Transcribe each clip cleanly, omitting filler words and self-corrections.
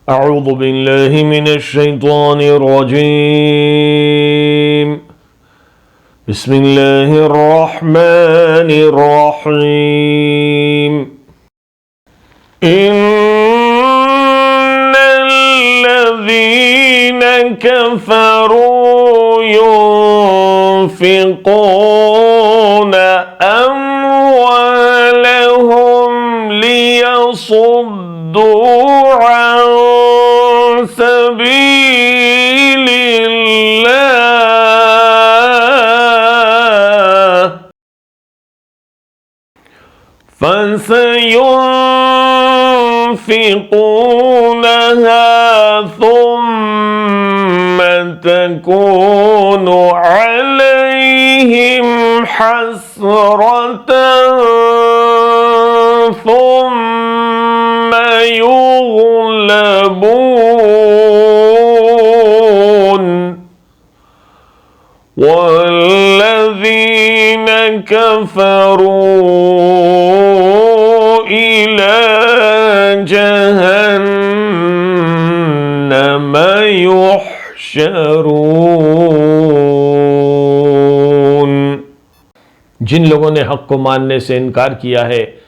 أعوذ بالله من الشيطان الرجيم بسم الله الرحمن الرحيم إن الذين كفروا ينفقون أموالهم ليصدوا عن سبيل الله فسينفقونها ثم تكون عليهم حسرة ثم يغلبون والذين كفروا إلى جهنم يحشرون। जिन लोगों ने हक़ को मानने से इनकार किया है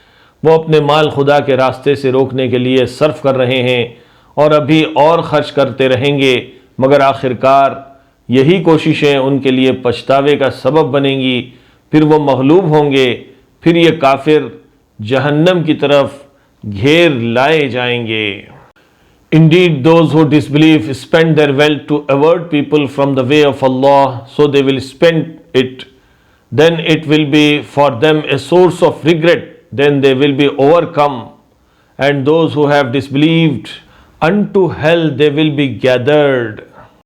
वो अपने माल खुदा के रास्ते से रोकने के लिए सर्फ कर रहे हैं और अभी और खर्च करते रहेंगे, मगर आखिरकार यही कोशिशें उनके लिए पछतावे का सबब बनेंगी। फिर वो मगलूब होंगे, फिर ये काफिर जहन्नम की तरफ घेर लाए जाएंगे। Indeed, those who disbelieve spend their wealth to avert people from the way of Allah, so they will spend it. Then it will be for them a source of regret. Then they will be overcome. And those who have disbelieved, unto hell they will be gathered.